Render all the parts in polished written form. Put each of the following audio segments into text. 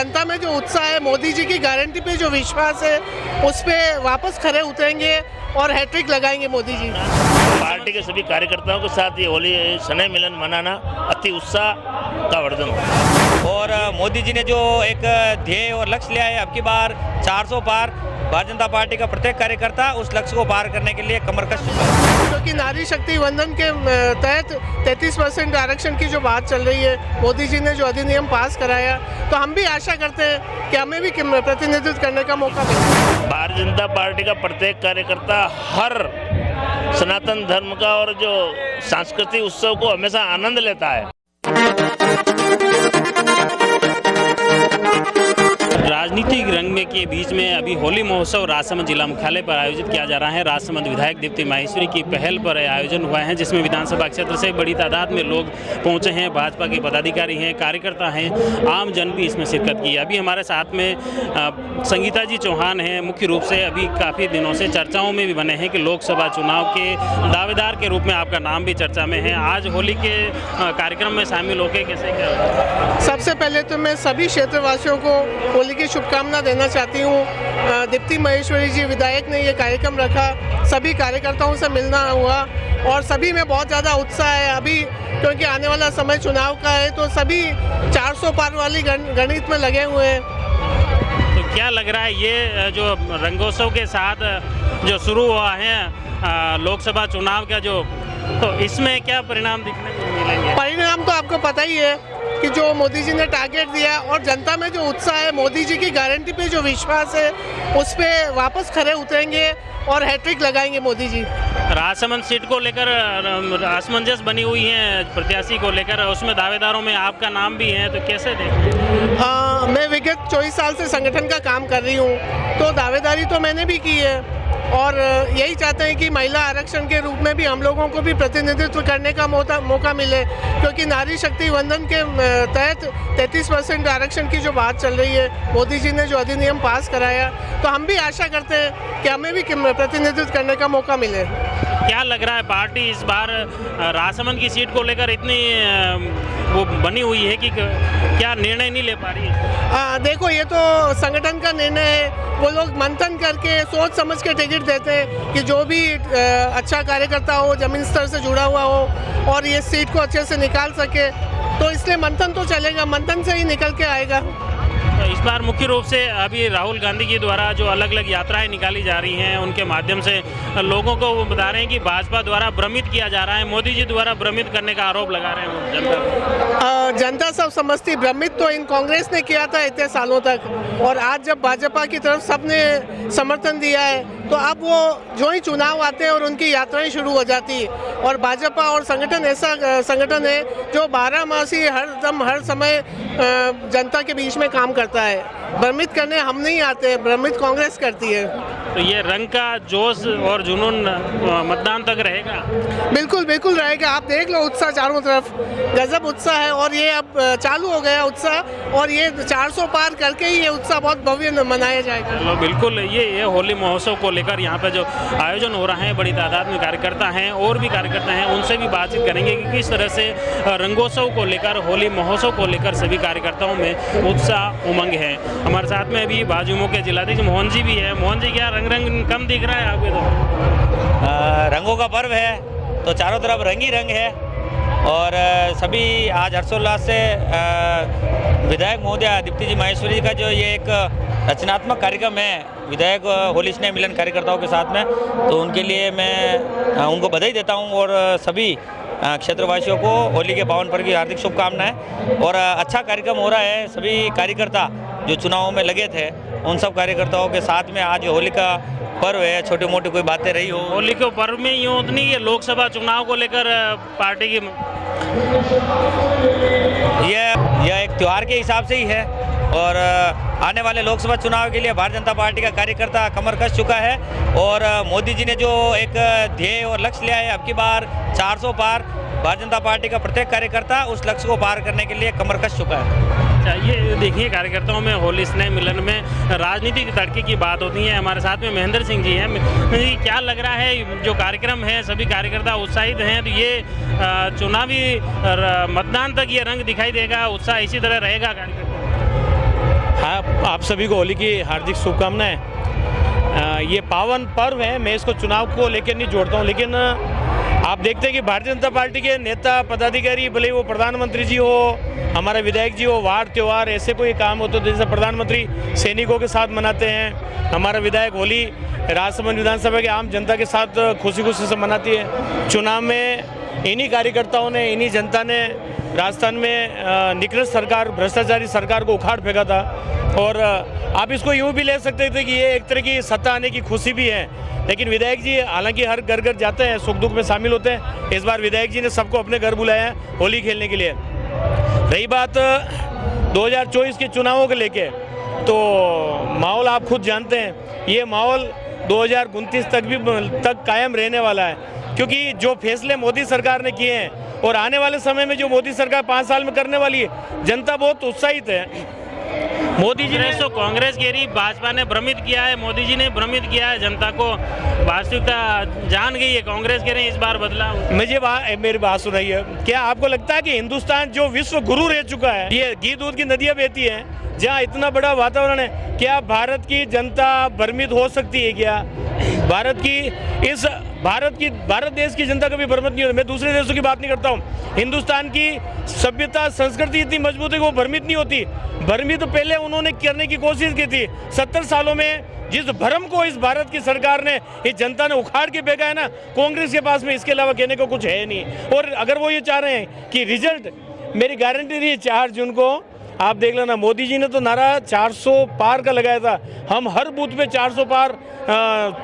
जनता में जो उत्साह है, मोदी जी की गारंटी पे जो विश्वास है, उस पे वापस खरे उतरेंगे और हैट्रिक लगाएंगे मोदी जी। पार्टी के सभी कार्यकर्ताओं के साथ ये होली स्नेह मिलन मनाना अति उत्साह का वर्धन होगा। और मोदी जी ने जो एक ध्येय और लक्ष्य लिया है, अब की बार 400 पार, भारतीय जनता पार्टी का प्रत्येक कार्यकर्ता उस लक्ष्य को पार करने के लिए कमर कस चुका है। क्योंकि नारी शक्ति वंदन के तहत 33% आरक्षण की जो बात चल रही है, मोदी जी ने जो अधिनियम पास कराया, तो हम भी आशा करते हैं कि हमें भी प्रतिनिधित्व करने का मौका मिले। भारतीय जनता पार्टी का प्रत्येक कार्यकर्ता हर सनातन धर्म का और जो सांस्कृतिक उत्सव को हमेशा आनंद लेता है। राजनीतिक रंग में के बीच में अभी होली महोत्सव राजसमंद जिला मुख्यालय पर आयोजित किया जा रहा है। राजसमंद विधायक दीप्ति माहेश्वरी की पहल पर आयोजन हुआ है, जिसमें विधानसभा क्षेत्र से बड़ी तादाद में लोग पहुंचे हैं। भाजपा के पदाधिकारी हैं, कार्यकर्ता हैं, आम जन भी इसमें शिरकत की। अभी हमारे साथ में संगीता जी चौहान हैं। मुख्य रूप से अभी काफ़ी दिनों से चर्चाओं में भी बने हैं कि लोकसभा चुनाव के दावेदार के रूप में आपका नाम भी चर्चा में है। आज होली के कार्यक्रम में शामिल होकर कैसे क्या? सबसे पहले तो मैं सभी क्षेत्रवासियों को होली की शुभकामना देना चाहती हूँ। दीप्ति माहेश्वरी जी विधायक ने ये कार्यक्रम रखा, सभी कार्यकर्ताओं से मिलना हुआ और सभी में बहुत ज़्यादा उत्साह है अभी, क्योंकि आने वाला समय चुनाव का है, तो सभी 400 पार वाली गणित में लगे हुए हैं। तो क्या लग रहा है ये जो रंगोत्सव के साथ जो शुरू हुआ है लोकसभा चुनाव का, जो तो इसमें क्या परिणाम दिखने को मिलेंगे? परिणाम तो आपको पता ही है कि जो मोदी जी ने टारगेट दिया और जनता में जो उत्साह है, मोदी जी की गारंटी पे जो विश्वास है, उस पे वापस खरे उतरेंगे और हैट्रिक लगाएंगे मोदी जी। राजसमंद सीट को लेकर असमंजस बनी हुई है प्रत्याशी को लेकर, उसमें दावेदारों में आपका नाम भी है, तो कैसे देखते? मैं विगत 24 साल से संगठन का काम कर रही हूँ, तो दावेदारी तो मैंने भी की है और यही चाहते हैं कि महिला आरक्षण के रूप में भी हम लोगों को भी प्रतिनिधित्व करने का मौका मिले, क्योंकि नारी शक्ति वंदन के तहत 33% आरक्षण की जो बात चल रही है, मोदी जी ने जो अधिनियम पास कराया, तो हम भी आशा करते हैं कि हमें भी प्रतिनिधित्व करने का मौका मिले। क्या लग रहा है पार्टी इस बार राजसमंद की सीट को लेकर इतनी वो बनी हुई है कि क्या निर्णय नहीं ले पा रही है? देखो, ये तो संगठन का निर्णय है। वो लोग मंथन करके सोच समझ के टिकट देते हैं कि जो भी अच्छा कार्यकर्ता हो, जमीन स्तर से जुड़ा हुआ हो और ये सीट को अच्छे से निकाल सके, तो इसलिए मंथन तो चलेगा, मंथन से ही निकल के आएगा। तो इस बार मुख्य रूप से अभी राहुल गांधी जी द्वारा जो अलग अलग यात्राएं निकाली जा रही हैं, उनके माध्यम से लोगों को वो बता रहे हैं कि भाजपा द्वारा भ्रमित किया जा रहा है, मोदी जी द्वारा भ्रमित करने का आरोप लगा रहे हैं जनता। जनता सब समझती, भ्रमित तो इन कांग्रेस ने किया था इतने सालों तक, और आज जब भाजपा की तरफ सबने समर्थन दिया है, तो अब वो जो ही चुनाव आते हैं और उनकी यात्राएं शुरू हो जाती है। और भाजपा और संगठन ऐसा संगठन है जो 12मासी हर समय जनता के बीच में काम करता है। भ्रमित करने हम नहीं आते, भ्रमित कांग्रेस करती है। तो ये रंग का जोश और जुनून मतदान तक रहेगा? बिल्कुल बिल्कुल रहेगा। आप देख लो, उत्साह चारों तरफ, गजब उत्साह है और ये अब चालू हो गया उत्साह, और ये 400 पार करके ही ये उत्साह बहुत भव्य मनाया जाएगा। चलो बिल्कुल, ये होली महोत्सव को लेकर यहाँ पे जो आयोजन हो रहा है, बड़ी तादाद में कार्यकर्ता हैं और भी कार्यकर्ता हैं, उनसे भी बातचीत करेंगे कि किस तरह से रंगोत्सव को लेकर, होली महोत्सव को लेकर सभी कार्यकर्ताओं में उत्साह उमंग है। हमारे साथ में अभी भाजयुमो के जिलाध्यक्ष मोहन जी भी है। मोहन जी, क्या रंग कम दिख रहा है आपके? तो रंगों का पर्व है, तो चारों तरफ रंग ही रंग है और सभी आज हर्षोल्लास से विधायक महोदया दीप्ति जी माहेश्वरी जी का जो ये एक रचनात्मक कार्यक्रम है, विधायक होली स्नेह मिलन कार्यकर्ताओं के साथ में, तो उनके लिए मैं उनको बधाई देता हूँ और सभी क्षेत्रवासियों को होली के पावन पर्व की हार्दिक शुभकामनाएं। और अच्छा कार्यक्रम हो रहा है। सभी कार्यकर्ता जो चुनावों में लगे थे, उन सब कार्यकर्ताओं के साथ में आज होली का पर्व है, छोटी मोटी कोई बातें रही हो, होली के पर्व में यूँ उतनी ये लोकसभा चुनाव को लेकर पार्टी की यह एक त्यौहार के हिसाब से ही है। और आने वाले लोकसभा चुनाव के लिए भारतीय जनता पार्टी का कार्यकर्ता कमर कस चुका है और मोदी जी ने जो एक ध्येय और लक्ष्य लिया है, अब की बार 400 पार, भारतीय जनता पार्टी का प्रत्येक कार्यकर्ता उस लक्ष्य को पार करने के लिए कमर कस चुका है। ये देखिए, कार्यकर्ताओं में होली स्नेह मिलन में राजनीति की तड़के की बात होती है। हमारे साथ में महेंद्र सिंह जी हैं। महेंद्र जी, क्या लग रहा है जो कार्यक्रम है, सभी कार्यकर्ता उत्साहित हैं, तो ये चुनावी मतदान तक ये रंग दिखाई देगा, उत्साह इसी तरह रहेगा कार्यकर्ता? आप सभी को होली की हार्दिक शुभकामनाएं। ये पावन पर्व है, मैं इसको चुनाव को लेकर नहीं जोड़ता हूँ, लेकिन आप देखते हैं कि भारतीय जनता पार्टी के नेता पदाधिकारी, भले वो प्रधानमंत्री जी हो, हमारे विधायक जी हो, वार त्यौहार ऐसे कोई काम होते तो जैसे प्रधानमंत्री सैनिकों के साथ मनाते हैं, हमारा विधायक होली राजसमंद विधानसभा के आम जनता के साथ खुशी खुशी से मनाती है। चुनाव में इन्हीं कार्यकर्ताओं ने, इन्हीं जनता ने राजस्थान में निकृष्ट सरकार, भ्रष्टाचारी सरकार को उखाड़ फेंका था। और आप इसको यूँ भी ले सकते थे कि ये एक तरह की सत्ता आने की खुशी भी है, लेकिन विधायक जी हालांकि हर घर घर जाते हैं, सुख दुख में शामिल होते हैं। इस बार विधायक जी ने सबको अपने घर बुलाया है होली खेलने के लिए। रही बात 2024 के चुनावों को लेके, तो माहौल आप खुद जानते हैं, ये माहौल 2029 तक कायम रहने वाला है, क्योंकि जो फैसले मोदी सरकार ने किए हैं और आने वाले समय में जो मोदी सरकार 5 साल में करने वाली है, जनता बहुत उत्साहित है। मोदी जी ने तो कांग्रेस कह रही भाजपा ने भ्रमित किया है, मोदी जी ने भ्रमित किया है जनता को, वास्तविकता जान गई है। कांग्रेस कह रहे हैं इस बार बदला। मेरी बात सुनाइए, क्या आपको लगता है कि हिंदुस्तान जो विश्व गुरु रह चुका है, ये घी दूध की नदियां बहती हैं, जहाँ इतना बड़ा वातावरण है, क्या भारत की जनता भ्रमित हो सकती है? क्या भारत देश की जनता कभी भ्रमित नहीं होती। मैं दूसरे देशों की बात नहीं करता हूँ। हिंदुस्तान की सभ्यता, संस्कृति इतनी मजबूत है कि वो भ्रमित नहीं होती। भ्रमित तो पहले उन्होंने करने की कोशिश की थी। 70 सालों में जिस भ्रम को इस भारत की सरकार ने, इस जनता ने उखाड़ के फेंका है ना, कांग्रेस के पास में इसके अलावा कहने को कुछ है नहीं। और अगर वो ये चाह रहे हैं कि रिजल्ट, मेरी गारंटी नहीं है 4 जून को आप देख लेना, मोदी जी ने तो नारा 400 पार का लगाया था। हम हर बूथ पे 400 पार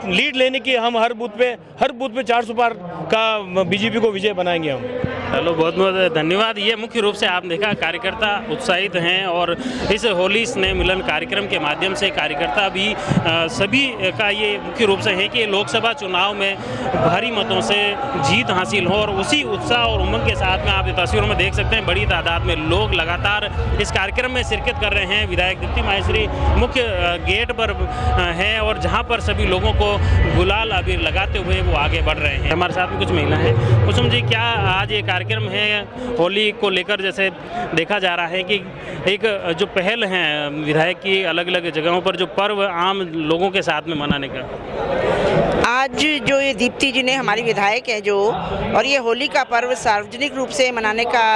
लीड लेने की, हम हर बूथ पे 400 पार का बीजेपी को विजय बनाएंगे हम। चलो, बहुत बहुत धन्यवाद। ये मुख्य रूप से आप देखा कार्यकर्ता उत्साहित हैं, और इस होली स्नेह मिलन कार्यक्रम के माध्यम से कार्यकर्ता भी सभी का ये मुख्य रूप से है कि लोकसभा चुनाव में भारी मतों से जीत हासिल हो, और उसी उत्साह और उमंग के साथ में आप तस्वीरों में देख सकते हैं बड़ी तादाद में लोग लगातार इस कार्यक्रम में शिरकत कर रहे हैं। विधायक दीप्ति माहेश्वरी मुख्य गेट पर हैं, और जहाँ पर सभी लोगों को गुलाल अबीर लगाते हुए वो आगे बढ़ रहे हैं। हमारे साथ में कुछ महिला हैं। कुसुम जी, क्या आज ये कार्यक्रम है होली को लेकर, जैसे देखा जा रहा है कि एक जो पहल है विधायक की अलग अलग जगहों पर जो पर्व आम लोगों के साथ में मनाने का, आज जो ये दीप्ति जी ने, हमारी विधायक है जो, और ये होली का पर्व सार्वजनिक रूप से मनाने का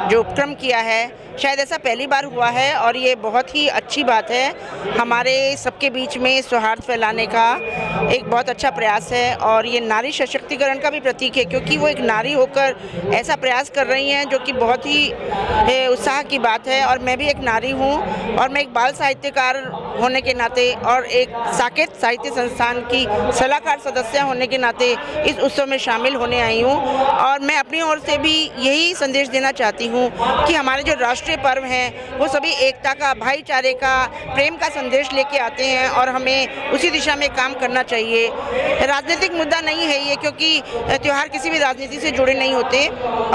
जो उपक्रम किया है, शायद ऐसा पहली बार हुआ है, और ये बहुत ही अच्छी बात है। हमारे सबके बीच में सौहार्द फैलाने का एक बहुत अच्छा प्रयास है, और ये नारी सशक्तिकरण का भी प्रतीक है, क्योंकि वो एक नारी होकर ऐसा प्रयास कर रही हैं जो कि बहुत ही उत्साह की बात है। और मैं भी एक नारी हूँ, और मैं एक बाल साहित्यकार होने के नाते और एक साकेत साहित्य संस्थान की सलाहकार सदस्य होने के नाते इस उत्सव में शामिल होने आई हूँ। और मैं अपनी ओर से भी यही संदेश देना चाहती हूँ कि हमारे जो राष्ट्रीय पर्व हैं वो सभी एकता का, भाईचारे का, प्रेम का संदेश लेके आते हैं, और हमें उसी दिशा में काम करना चाहिए। राजनीतिक मुद्दा नहीं है ये, क्योंकि त्यौहार किसी भी राजनीति से जुड़े नहीं होते,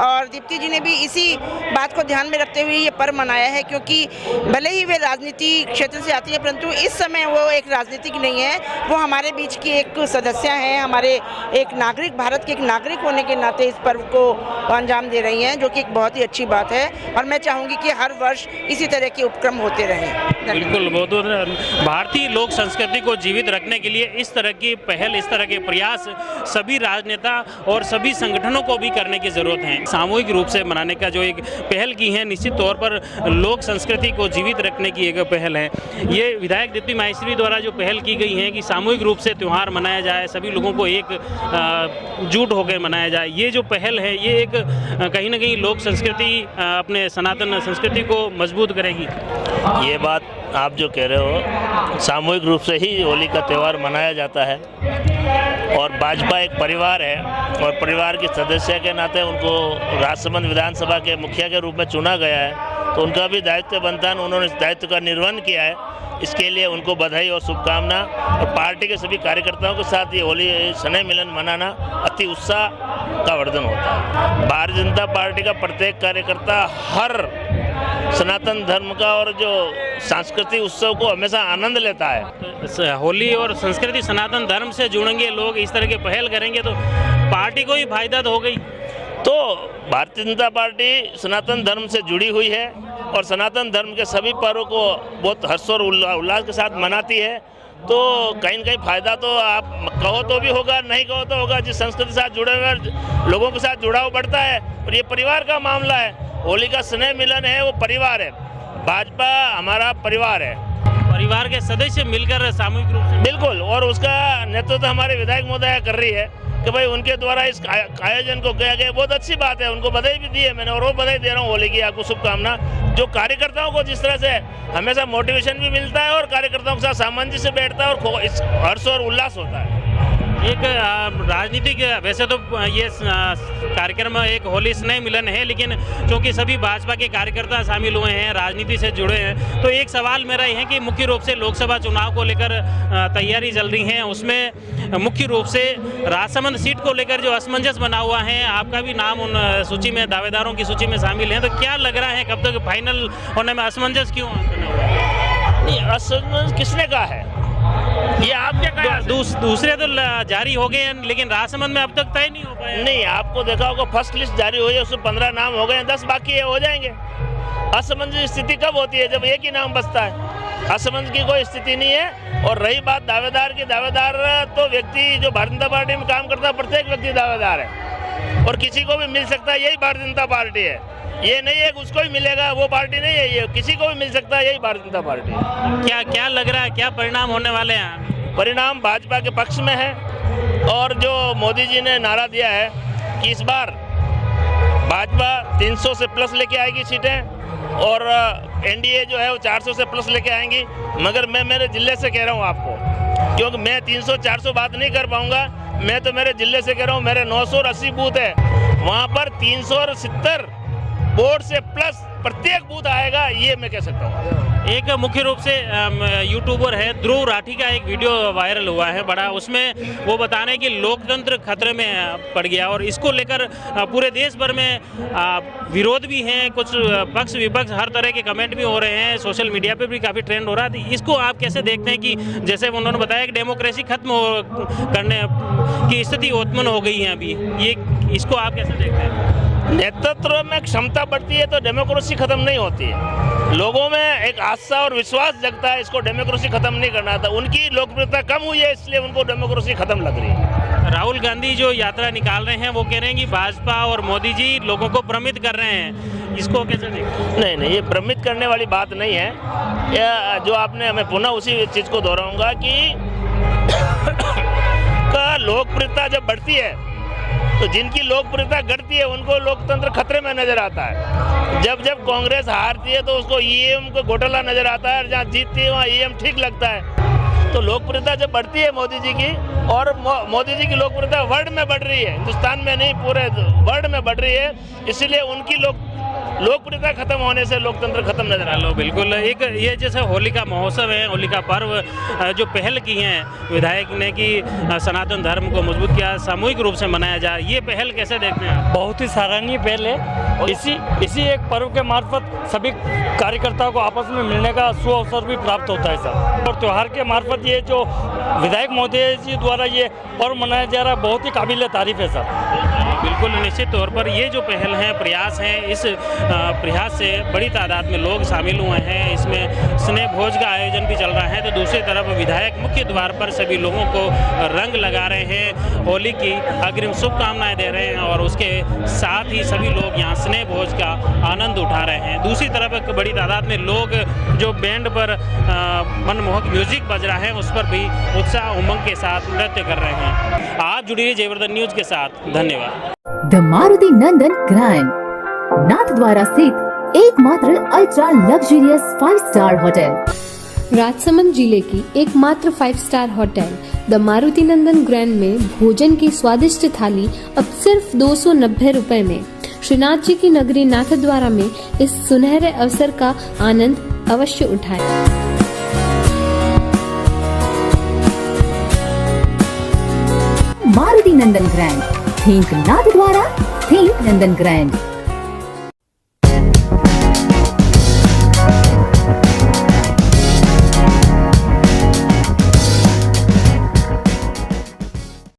और दीप्ति जी ने भी इसी बात को ध्यान में रखते हुए ये पर्व मनाया है, क्योंकि भले ही वे राजनीति क्षेत्र से आती है, परंतु इस समय वो एक राजनीतिक नहीं है, वो हमारे बीच की एक सदस्य हैं, हमारे एक नागरिक, भारत के एक नागरिक होने के नाते इस पर्व को अंजाम दे रही हैं, जो कि एक बहुत ही अच्छी बात है। और मैं चाहूँगी कि हर वर्ष इसी तरह के उपक्रम होते रहें। बिल्कुल, बहुत भारतीय लोक संस्कृति को जीवित रखने के लिए इस तरह की पहल, इस तरह के प्रयास सभी राजनेता और सभी संगठनों को भी करने की ज़रूरत है। सामूहिक रूप से मनाने का जो एक पहल की है, निश्चित तौर पर लोक संस्कृति को जीवित रखने की एक पहल है। ये विधायक दीप्ति माहेश्वरी द्वारा जो पहल की गई है कि सामूहिक रूप से त्यौहार मनाया जाए, सभी लोगों को एक जुट होकर मनाया जाए, ये जो पहल है ये एक कहीं ना कहीं लोक संस्कृति, अपने सनातन संस्कृति को मजबूत करेगी। ये बात आप जो कह रहे हो, सामूहिक रूप से ही होली का त्यौहार मनाया जाता है, और भाजपा एक परिवार है, और परिवार के सदस्य के नाते उनको राजसमंद विधानसभा के मुखिया के रूप में चुना गया है, तो उनका भी दायित्व बनता है, उन्होंने इस दायित्व का निर्वहन किया है। इसके लिए उनको बधाई और शुभकामना। और पार्टी के सभी कार्यकर्ताओं के साथ ये होली स्नेह मिलन मनाना अति उत्साह का वर्धन होता है। भारतीय जनता पार्टी का प्रत्येक कार्यकर्ता हर सनातन धर्म का और जो सांस्कृतिक उत्सव को हमेशा आनंद लेता है। होली और संस्कृति सनातन धर्म से जुड़ेंगे लोग, इस तरह के पहल करेंगे तो पार्टी को ही फायदा तो हो गई। तो भारतीय जनता पार्टी सनातन धर्म से जुड़ी हुई है, और सनातन धर्म के सभी पर्व को बहुत हर्ष और उल्लास के साथ मनाती है। तो कहीं न कहीं फ़ायदा तो आप कहो तो भी होगा, नहीं कहो तो होगा। जिस संस्कृति के साथ जुड़े हुए लोगों के साथ जुड़ाव बढ़ता है। और ये परिवार का मामला है, होली का स्नेह मिलन है, वो परिवार है। भाजपा हमारा परिवार है, परिवार के सदस्य मिलकर सामूहिक रूप से बिल्कुल। और उसका नेतृत्व हमारे विधायक महोदय कर रही है कि भाई उनके द्वारा इस आयोजन को किया गया, बहुत अच्छी बात है। उनको बधाई भी दी है मैंने, और वो बधाई दे रहा हूँ होली की, आपको शुभकामना। जो कार्यकर्ताओं को जिस तरह से हमेशा मोटिवेशन भी मिलता है और कार्यकर्ताओं के साथ सामंजस्य बैठता है और इस हर्ष और उल्लास होता है। एक राजनीतिक, वैसे तो ये कार्यक्रम एक होली स्नेह मिलन है, लेकिन क्योंकि सभी भाजपा के कार्यकर्ता शामिल हुए हैं, राजनीति से जुड़े हैं, तो एक सवाल मेरा ये है कि मुख्य रूप से लोकसभा चुनाव को लेकर तैयारी चल रही है, उसमें मुख्य रूप से राजसमंद सीट को लेकर जो असमंजस बना हुआ है, आपका भी नाम उन सूची में, दावेदारों की सूची में शामिल है, तो क्या लग रहा है कब तक फाइनल होने में असमंजस क्यों बना हुआ है? नहीं, असमंजस किसने कहा है? ये आपके कहा? दूसरे तो जारी हो गए हैं, लेकिन राजसमंद में अब तक तय नहीं हो पाया। नहीं, आपको देखा होगा फर्स्ट लिस्ट जारी हुई है, उसमें 15 नाम हो गए हैं, 10 बाकी है, हो जाएंगे। असमंजस स्थिति कब होती है? जब एक ही नाम बचता है। असमंजस की कोई स्थिति नहीं है। और रही बात दावेदार की, दावेदार तो व्यक्ति जो भारतीय जनता पार्टी में काम करता है, प्रत्येक व्यक्ति दावेदार है और किसी को भी मिल सकता है, यही भारतीय जनता पार्टी है। ये नहीं है उसको ही मिलेगा, वो पार्टी नहीं है, ये किसी को भी मिल सकता है, यही भारतीय जनता पार्टी है। क्या लग रहा है, क्या परिणाम होने वाले हैं? परिणाम भाजपा के पक्ष में है। और जो मोदी जी ने नारा दिया है कि इस बार भाजपा 300 से प्लस लेके आएगी सीटें और एनडीए जो है वो 400 से प्लस लेके आएंगी। मगर मैं मेरे जिले से कह रहा हूँ आपको, क्योंकि मैं 300-400 बात नहीं कर पाऊंगा। मैं तो मेरे जिले से कह रहा हूँ, मेरे 980 बूथ है, वहाँ पर 370 वोट से प्लस प्रत्येक बूथ आएगा, ये मैं कह सकता हूँ। एक मुख्य रूप से यूट्यूबर है ध्रुव राठी का एक वीडियो वायरल हुआ है बड़ा, उसमें वो बता रहे हैं कि लोकतंत्र खतरे में पड़ गया और इसको लेकर पूरे देश भर में विरोध भी हैं, कुछ पक्ष विपक्ष हर तरह के कमेंट भी हो रहे हैं, सोशल मीडिया पे भी काफ़ी ट्रेंड हो रहा है। इसको आप कैसे देखते हैं कि जैसे उन्होंने बताया कि डेमोक्रेसी खत्म करने की स्थिति उत्पन्न हो गई है अभी, ये इसको आप कैसे देखते हैं? नेतृत्व में क्षमता बढ़ती है तो डेमोक्रेसी खत्म नहीं होती है। लोगों में एक आस्था और विश्वास जगता है, इसको डेमोक्रेसी खत्म नहीं करना था। उनकी लोकप्रियता कम हुई है, इसलिए उनको डेमोक्रेसी खत्म लग रही है। राहुल गांधी जो यात्रा निकाल रहे हैं, वो कह रहे हैं कि भाजपा और मोदी जी लोगों को भ्रमित कर रहे हैं, इसको कैसे देखते हैं? नहीं, ये भ्रमित करने वाली बात नहीं है। जो आपने, मैं पुनः उसी चीज को दोहराऊंगा कि का लोकप्रियता जब बढ़ती है तो जिनकी लोकप्रियता घटती है उनको लोकतंत्र खतरे में नजर आता है। जब कांग्रेस हारती है तो उसको ईवीएम को घोटाला नजर आता है, और जहाँ जीतती है वहाँ ईवीएम ठीक लगता है। तो लोकप्रियता जब बढ़ती है मोदी जी की, और मोदी जी की लोकप्रियता वर्ल्ड में बढ़ रही है, हिंदुस्तान में नहीं पूरे वर्ल्ड में बढ़ रही है, इसीलिए उनकी लोकप्रियता खत्म होने से लोकतंत्र खत्म नजर आ रहा है। बिल्कुल। एक ये जैसे होली का महोत्सव है, होली का पर्व, जो पहल की हैं विधायक ने कि सनातन धर्म को मजबूत किया, सामूहिक रूप से मनाया जाए, ये पहल कैसे देखते हैं? बहुत ही सराहनीय पहल है। इसी एक पर्व के मार्फत सभी कार्यकर्ताओं को आपस में मिलने का सुअवसर भी प्राप्त होता है सर। और त्यौहार के मार्फत ये जो विधायक महोदय जी द्वारा ये पर्व मनाया जा रहा है, बहुत ही काबिल तारीफ है सर। बिल्कुल, निश्चित तौर पर ये जो पहल है, प्रयास है, इस प्रयास से बड़ी तादाद में लोग शामिल हुए हैं। इसमें स्नेह भोज का आयोजन भी चल रहा है, तो दूसरी तरफ विधायक मुख्य द्वार पर सभी लोगों को रंग लगा रहे हैं, होली की अग्रिम शुभकामनाएं दे रहे हैं, और उसके साथ ही सभी लोग यहाँ स्नेह भोज का आनंद उठा रहे हैं। दूसरी तरफ एक बड़ी तादाद में लोग जो बैंड पर मनमोहक म्यूजिक बज रहा है, उस पर भी उत्साह उमंग के साथ नृत्य कर रहे हैं। आप जुड़ी रहिए जयवर्धन न्यूज के साथ। धन्यवाद। The Maruti Nandan grand, Nathdwara स्थित एकमात्र ultra luxurious 5 star hotel. Rajsamand जिले की एकमात्र 5 star hotel the Maruti Nandan grand में भोजन की स्वादिष्ट थाली अब सिर्फ 290 रुपए में। श्रीनाथ जी की नगरी नाथद्वारा में इस सुनहरे अवसर का आनंद अवश्य उठाएं। मारुति नंदन ग्रैंड, थिंक नाथद्वारा, थिंक नंदन ग्रैंड।